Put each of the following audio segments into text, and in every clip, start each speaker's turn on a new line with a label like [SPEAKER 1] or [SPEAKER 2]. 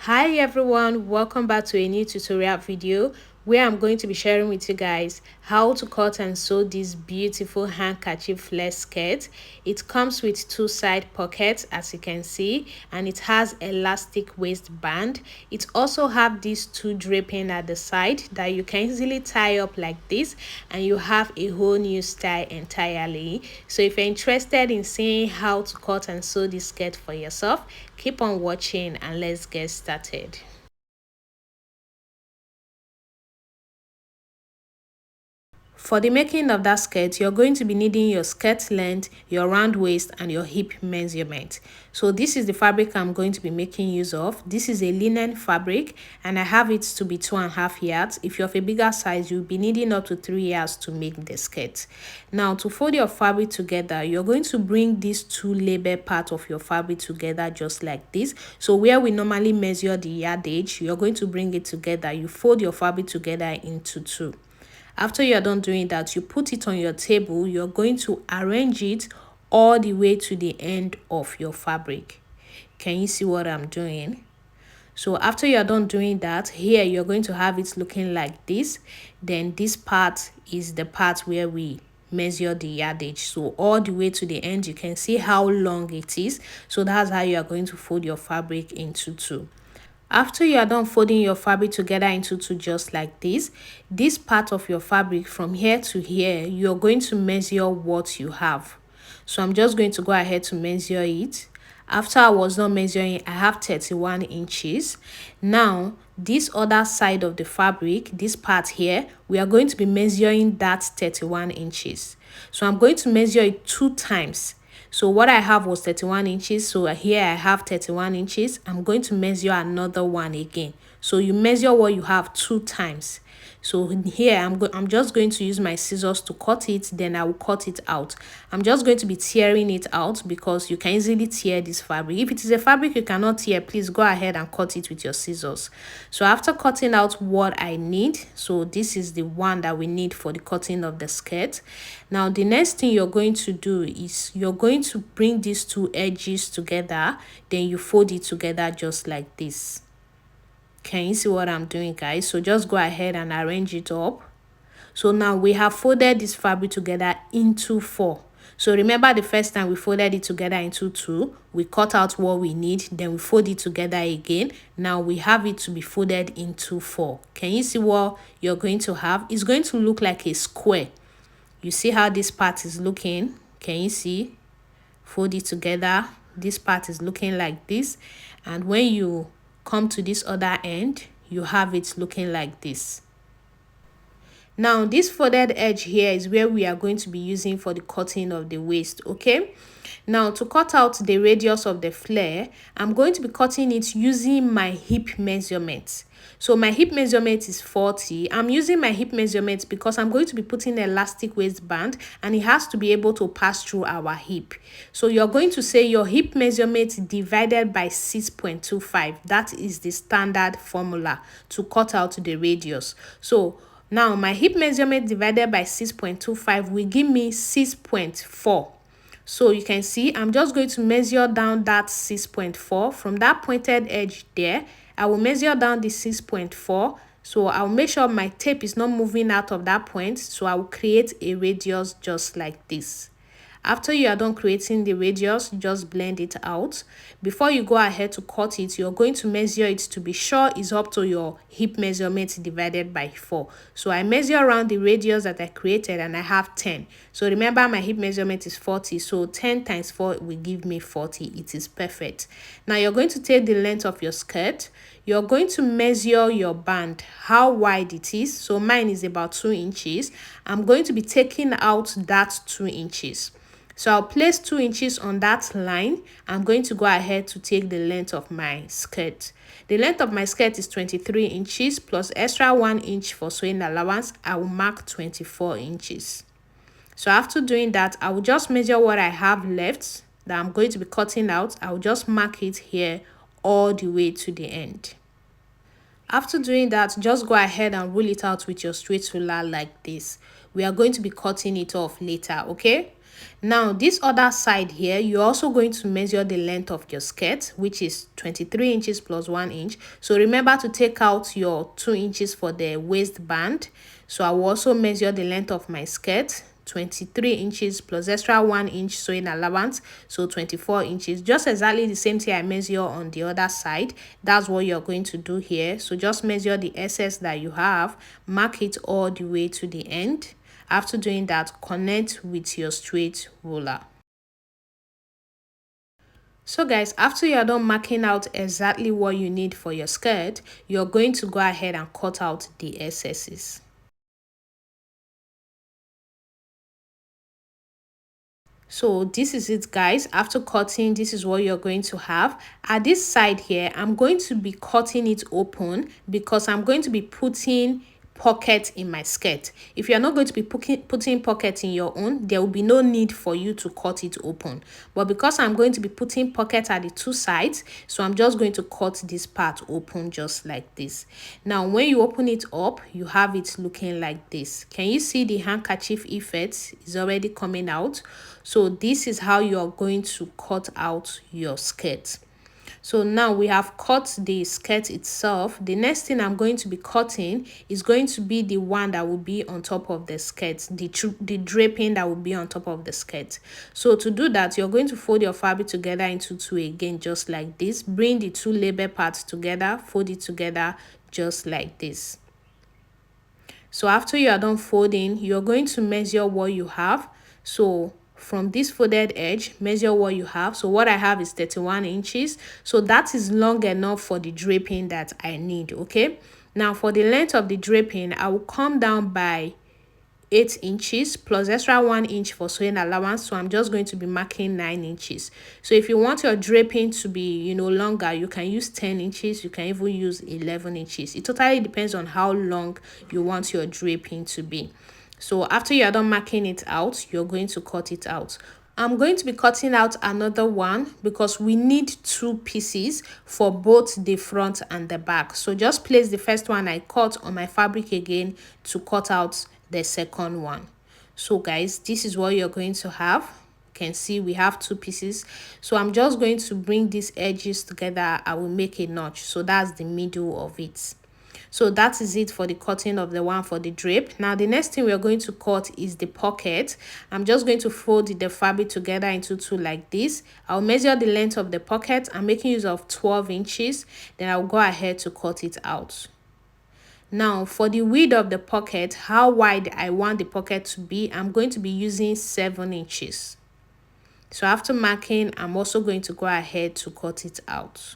[SPEAKER 1] Hi everyone, welcome back to a new tutorial video where I'm going to be sharing with you guys how to cut and sew this beautiful handkerchief flare skirt. It comes with two side pockets as you can see, and it has elastic waistband. It also have these two draping at the side that you can easily tie up like this, and you have a whole new style entirely. So if you're interested in seeing how to cut and sew this skirt for yourself, keep on watching and let's get started. For the making of that skirt, you're going to be needing your skirt length, your round waist, and your hip measurement. So this is the fabric I'm going to be making use of. This is a linen fabric, and I have it to be 2.5 yards. If you're of a bigger size, you'll be needing up to 3 yards to make the skirt. Now, to fold your fabric together, you're going to bring these two label part of your fabric together just like this. So where we normally measure the yardage, you're going to bring it together. You fold your fabric together into two. After you're done doing that, you put it on your table. You're going to arrange it all the way to the end of your fabric. Can you see what I'm doing? So after you're done doing that, here you're going to have it looking like this. Then this part is the part where we measure the yardage. So all the way to the end, you can see how long it is. So that's how you are going to fold your fabric into two. After you are done folding your fabric together into two just like this part of your fabric from here to here, you're going to measure what you have. So I'm just going to go ahead to measure it. After I was done measuring, I have 31 inches. Now, this other side of the fabric, this part here, we are going to be measuring that 31 inches. So I'm going to measure it 2 times. So what I have was 31 inches. So here I have 31 inches. I'm going to measure another one again. So you measure what you have 2 times. So here I'm just going to use my scissors to cut it, then I will cut it out. I'm just going to be tearing it out because you can easily tear this fabric. If it is a fabric you cannot tear, please go ahead and cut it with your scissors. So after cutting out what I need, so this is the one that we need for the cutting of the skirt. Now the next thing you're going to do is you're going to bring these two edges together, then you fold it together just like this. Can you see what I'm doing, guys? So just go ahead and arrange it up. So now we have folded this fabric together into 4. So remember the first time we folded it together into 2, we cut out what we need, then we fold it together again. Now we have it to be folded into 4. Can you see what you're going to have? It's going to look like a square. You see how this part is looking? Can you see? Fold it together. This part is looking like this, and when you come to this other end, you have it looking like this. Now this folded edge here is where we are going to be using for the cutting of the waist. Okay, now to cut out the radius of the flare, I'm going to be cutting it using my hip measurement. So my hip measurement is 40. I'm using my hip measurement because I'm going to be putting an elastic waistband, and it has to be able to pass through our hip. So you're going to say your hip measurement divided by 6.25. That is the standard formula to cut out the radius. So now my hip measurement divided by 6.25 will give me 6.4. So you can see I'm just going to measure down that 6.4 from that pointed edge there. I will measure down the 6.4. So I'll make sure my tape is not moving out of that point. So I will create a radius just like this. After you are done creating the radius, just blend it out. Before you go ahead to cut it, you're going to measure it to be sure it's up to your hip measurement divided by 4. So I measure around the radius that I created, and I have 10. So remember my hip measurement is 40. So 10 times 4 will give me 40. It is perfect. Now you're going to take the length of your skirt. You're going to measure your band, how wide it is. So mine is about 2 inches. I'm going to be taking out that 2 inches. So I'll place 2 inches on that line. I'm going to go ahead to take the length of my skirt. The length of my skirt is 23 inches plus extra 1 inch for sewing allowance. I will mark 24 inches. So after doing that, I will just measure what I have left that I'm going to be cutting out. I will just mark it here all the way to the end. After doing that, just go ahead and roll it out with your straight ruler like this. We are going to be cutting it off later, okay? Now this other side here, you're also going to measure the length of your skirt, which is 23 inches plus 1 inch. So remember to take out your 2 inches for the waistband. So I will also measure the length of my skirt, 23 inches plus extra 1 inch sewing allowance, so 24 inches. Just exactly the same thing I measure on the other side. That's what you're going to do here. So just measure the excess that you have, mark it all the way to the end. After doing that, connect with your straight ruler. So guys, after you're done marking out exactly what you need for your skirt, you're going to go ahead and cut out the excesses. So this is it guys. After cutting, this is what you're going to have. At this side here, I'm going to be cutting it open because I'm going to be putting pocket in my skirt. If you're not going to be putting pocket in your own, there will be no need for you to cut it open. But because I'm going to be putting pocket at the two sides, so I'm just going to cut this part open just like this. Now when you open it up, you have it looking like this. Can you see the handkerchief effect is already coming out? So this is how you are going to cut out your skirt. So now we have cut the skirt itself. The next thing I'm going to be cutting is going to be the one that will be on top of the skirt, the draping that will be on top of the skirt. So to do that, you're going to fold your fabric together into two again, just like this. Bring the two label parts together, fold it together just like this. So after you are done folding, you're going to measure what you have. So from this folded edge, measure what you have. So what I have is 31 inches. So that is long enough for the draping that I need, okay? Now for the length of the draping, I will come down by 8 inches plus extra 1 inch for sewing allowance. So I'm just going to be marking 9 inches. So if you want your draping to be longer, you can use 10 inches, you can even use 11 inches. It totally depends on how long you want your draping to be. So after you're done marking it out, you're going to cut it out. I'm going to be cutting out another one because we need two pieces for both the front and the back. So just place the first one I cut on my fabric again to cut out the second one. So guys, this is what you're going to have. You can see we have two pieces. So I'm just going to bring these edges together. I will make a notch. So that's the middle of it. So that is it for the cutting of the one for the drape. Now the next thing we're going to cut is the pocket. I'm just going to fold the fabric together into two like this. I'll measure the length of the pocket. I'm making use of 12 inches. Then I'll go ahead to cut it out. Now for the width of the pocket, how wide I want the pocket to be, I'm going to be using 7 inches. So after marking, I'm also going to go ahead to cut it out.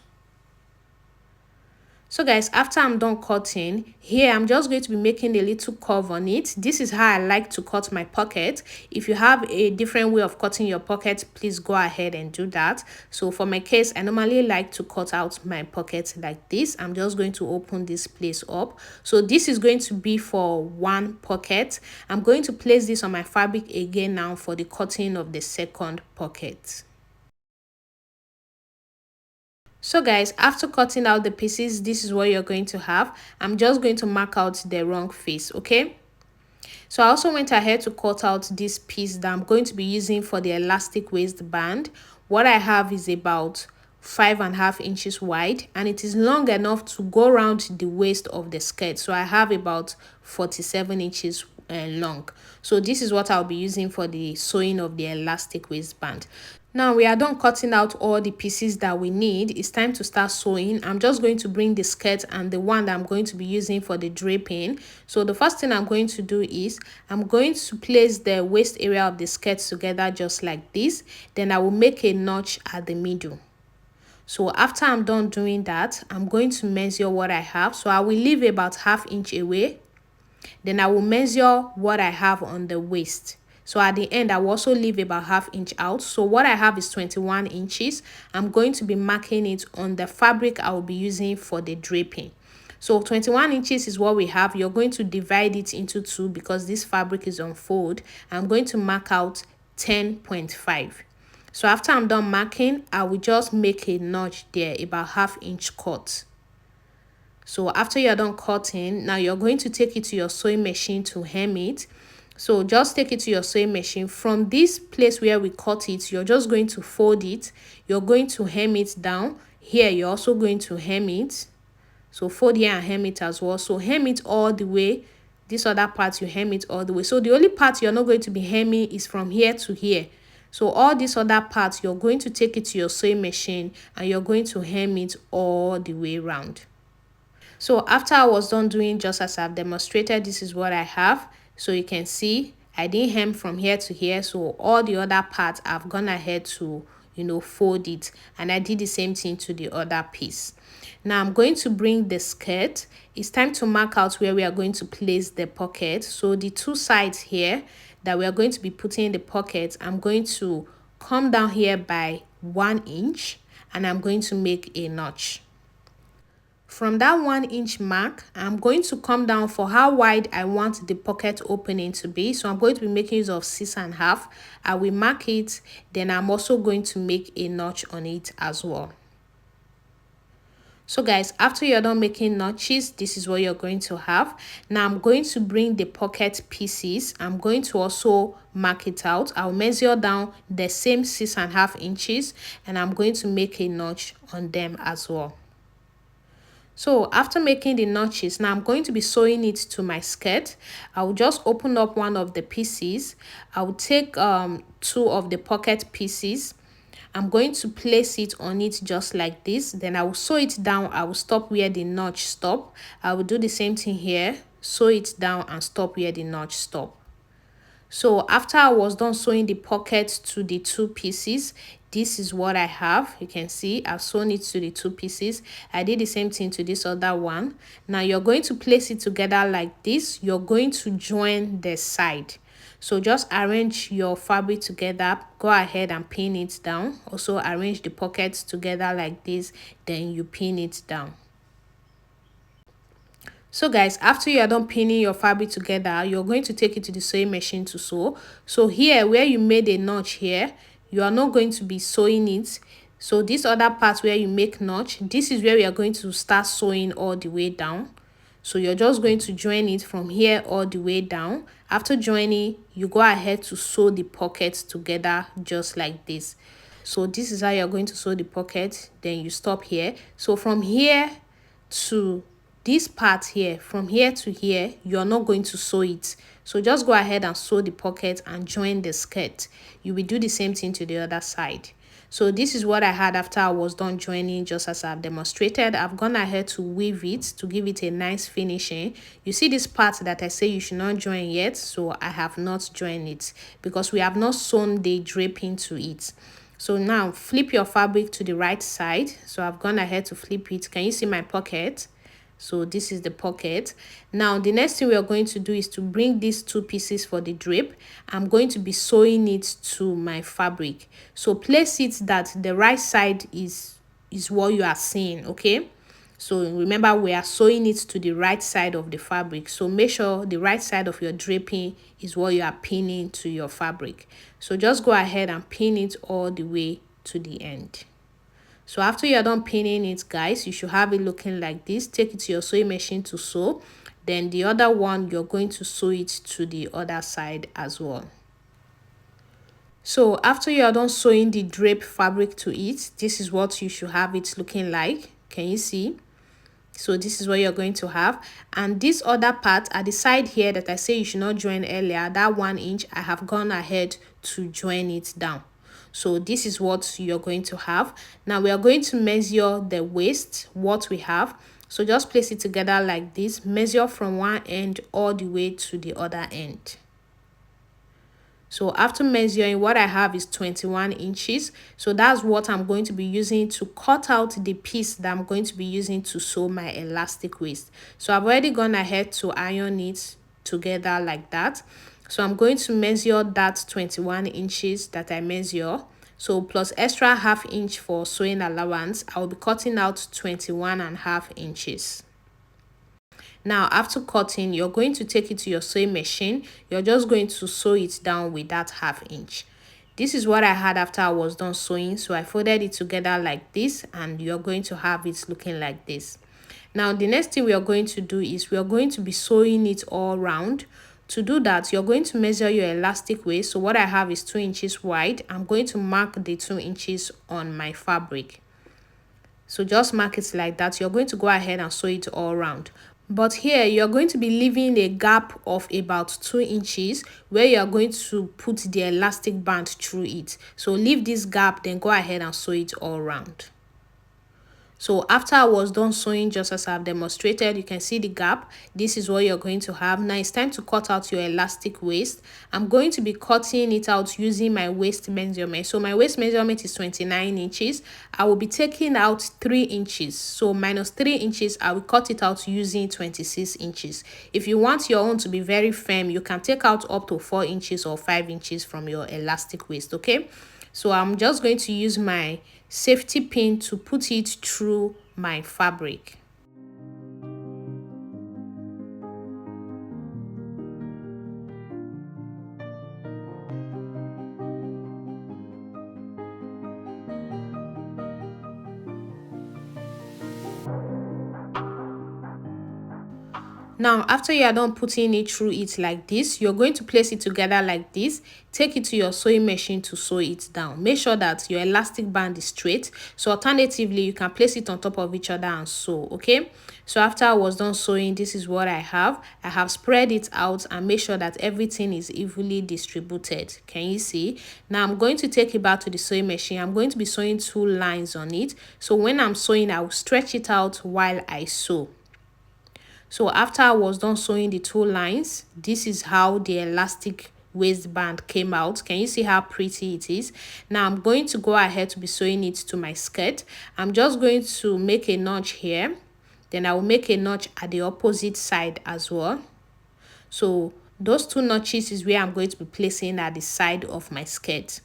[SPEAKER 1] So guys, after I'm done cutting, here I'm just going to be making a little curve on it. This is how I like to cut my pocket. If you have a different way of cutting your pocket, please go ahead and do that. So for my case, I normally like to cut out my pocket like this. I'm just going to open this place up. So this is going to be for one pocket. I'm going to place this on my fabric again now for the cutting of the second pocket. So guys, after cutting out the pieces, this is what you're going to have. I'm just going to mark out the wrong face, okay? So I also went ahead to cut out this piece that I'm going to be using for the elastic waistband. What I have is about 5.5 inches wide, and it is long enough to go around the waist of the skirt. So I have about 47 inches long. So this is what I'll be using for the sewing of the elastic waistband. Now we are done cutting out all the pieces that we need. It's time to start sewing. I'm just going to bring the skirt and the one that I'm going to be using for the draping. So the first thing I'm going to do is I'm going to place the waist area of the skirt together just like this. Then I will make a notch at the middle. So after I'm done doing that, I'm going to measure what I have. So I will leave about 1/2 inch away. Then I will measure what I have on the waist. So at the end, I will also leave about 1/2 inch out. So what I have is 21 inches. I'm going to be marking it on the fabric I will be using for the draping. So 21 inches is what we have. You're going to divide it into two because this fabric is on fold. I'm going to mark out 10.5. So after I'm done marking, I will just make a notch there, about 1/2 inch cut. So after you're done cutting, now you're going to take it to your sewing machine to hem it. So just take it to your sewing machine. From this place where we cut it, you're just going to fold it. You're going to hem it down. Here, you're also going to hem it. So fold here and hem it as well. So hem it all the way. This other part, you hem it all the way. So the only part you're not going to be hemming is from here to here. So all these other parts, you're going to take it to your sewing machine and you're going to hem it all the way around. So after I was done doing just as I've demonstrated, this is what I have. So you can see I didn't hem from here to here. So all the other parts I've gone ahead to, fold it. And I did the same thing to the other piece. Now I'm going to bring the skirt. It's time to mark out where we are going to place the pocket. So the two sides here that we are going to be putting in the pocket, I'm going to come down here by 1 inch and I'm going to make a notch. From that 1 inch mark, I'm going to come down for how wide I want the pocket opening to be. So I'm going to be making use of 6.5. I will mark it, then I'm also going to make a notch on it as well. So guys, after you're done making notches, this is what you're going to have. Now I'm going to bring the pocket pieces. I'm going to also mark it out. I'll measure down the same 6.5 inches and I'm going to make a notch on them as well. So after making the notches, now I'm going to be sewing it to my skirt. I will just open up one of the pieces. I will take 2 of the pocket pieces. I'm going to place it on it just like this. Then I will sew it down. I will stop where the notch stop. I will do the same thing here. Sew it down and stop where the notch stop. So after I was done sewing the pocket to the 2 pieces, this is what I have. You can see I've sewn it to the 2 pieces. I did the same thing to this other one. Now you're going to place it together like this. You're going to join the side. So just arrange your fabric together. Go ahead and pin it down. Also arrange the pockets together like this. Then you pin it down. So guys, after you are done pinning your fabric together, you're going to take it to the sewing machine to sew. So here where you made a notch here, you are not going to be sewing it. So this other part where you make notch, this is where we are going to start sewing all the way down. So you're just going to join it from here all the way down. After joining, you go ahead to sew the pockets together just like this. So this is how you're going to sew the pocket. Then you stop here. So from here to this part here, from here to here, you're not going to sew it. So just go ahead and sew the pocket and join the skirt. You will do the same thing to the other side. So this is what I had after I was done joining, just as I've demonstrated. I've gone ahead to weave it to give it a nice finishing. You see this part that I say you should not join yet, so I have not joined it because we have not sewn the draping to it. So now flip your fabric to the right side. So I've gone ahead to flip it. Can you see my pocket? So this is the pocket. Now the next thing we are going to do is to bring these 2 pieces for the drape. I'm going to be sewing it to my fabric. So place it that the right side is what you are seeing, okay? So remember, we are sewing it to the right side of the fabric. So make sure the right side of your draping is what you are pinning to your fabric. So just go ahead and pin it all the way to the end. So after you're done pinning it, guys, you should have it looking like this. Take it to your sewing machine to sew. Then the other one, you're going to sew it to the other side as well. So after you are done sewing the drape fabric to it, this is what you should have it looking like. Can you see? So this is what you're going to have. And this other part at the side here that I say you should not join earlier, that 1 inch, I have gone ahead to join it down. So this is what you're going to have. Now we are going to measure the waist, what we have. So just place it together like this. Measure from one end all the way to the other end. So after measuring, what I have is 21 inches. So that's what I'm going to be using to cut out the piece that I'm going to be using to sew my elastic waist. So I've already gone ahead to iron it together like that. So I'm going to measure that 21 inches that I measure. So plus extra ½ inch for sewing allowance, I will be cutting out 21.5 inches. Now after cutting, you're going to take it to your sewing machine. You're just going to sew it down with that ½ inch. This is what I had after I was done sewing. So I folded it together like this, and you're going to have it looking like this. Now the next thing we are going to do is we are going to be sewing it all round. To do that, you're going to measure your elastic waist. So what I have is 2 inches wide. I'm going to mark the 2 inches on my fabric. So just mark it like that. You're going to go ahead and sew it all around. But here you're going to be leaving a gap of about 2 inches where you're going to put the elastic band through it. So leave this gap, then go ahead and sew it all around. So after I was done sewing, just as I've demonstrated, you can see the gap. This is what you're going to have. Now it's time to cut out your elastic waist. I'm going to be cutting it out using my waist measurement. So my waist measurement is 29 inches. I will be taking out 3 inches. So minus 3 inches, I will cut it out using 26 inches. If you want your own to be very firm, you can take out up to 4 inches or 5 inches from your elastic waist, okay? So I'm just going to use my safety pin to put it through my fabric. Now, after you are done putting it through it like this, you're going to place it together like this. Take it to your sewing machine to sew it down. Make sure that your elastic band is straight. So alternatively, you can place it on top of each other and sew, okay? So after I was done sewing, this is what I have. I have spread it out and make sure that everything is evenly distributed. Can you see? Now I'm going to take it back to the sewing machine. I'm going to be sewing 2 lines on it. So when I'm sewing, I will stretch it out while I sew. So after I was done sewing the 2 lines, this is how the elastic waistband came out. Can you see how pretty it is? Now I'm going to go ahead to be sewing it to my skirt. I'm just going to make a notch here. Then I will make a notch at the opposite side as well. So those 2 notches is where I'm going to be placing at the side of my skirt.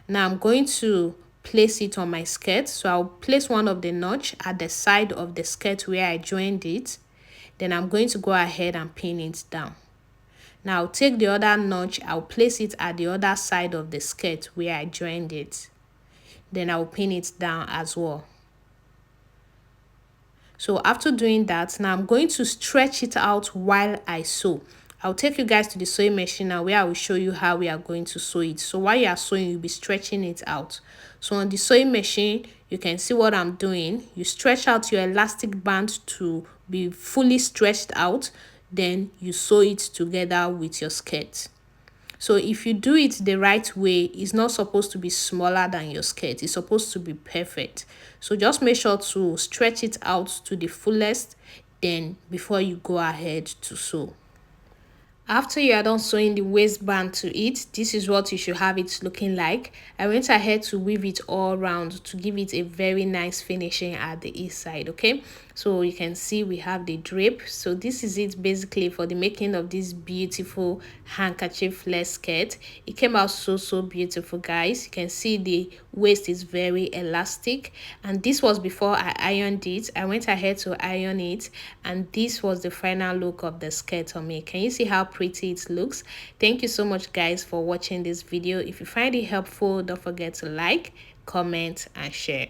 [SPEAKER 1] Now I'm going to place it on my skirt. So I'll place one of the notch at the side of the skirt where I joined it. Then I'm going to go ahead and pin it down. Now I'll take the other notch, I'll place it at the other side of the skirt where I joined it. Then I'll pin it down as well. So after doing that, now I'm going to stretch it out while I sew. I'll take you guys to the sewing machine now where I will show you how we are going to sew it. So while you are sewing, you'll be stretching it out. So on the sewing machine, you can see what I'm doing. You stretch out your elastic band to be fully stretched out. Then you sew it together with your skirt. So if you do it the right way, it's not supposed to be smaller than your skirt. It's supposed to be perfect. So just make sure to stretch it out to the fullest then before you go ahead to sew. After you are done sewing the waistband to it, this is what you should have it looking like. I went ahead to weave it all around to give it a very nice finishing at the inside, okay? So you can see we have the drape. So this is it basically for the making of this beautiful handkerchief flair skirt. It came out so beautiful, guys. You can see the waist is very elastic, and this was before I ironed it. I went ahead to iron it, and this was the final look of the skirt on me. Can you see how pretty it looks? Thank you so much, guys, for watching this video. If you find it helpful, don't forget to like, comment and share.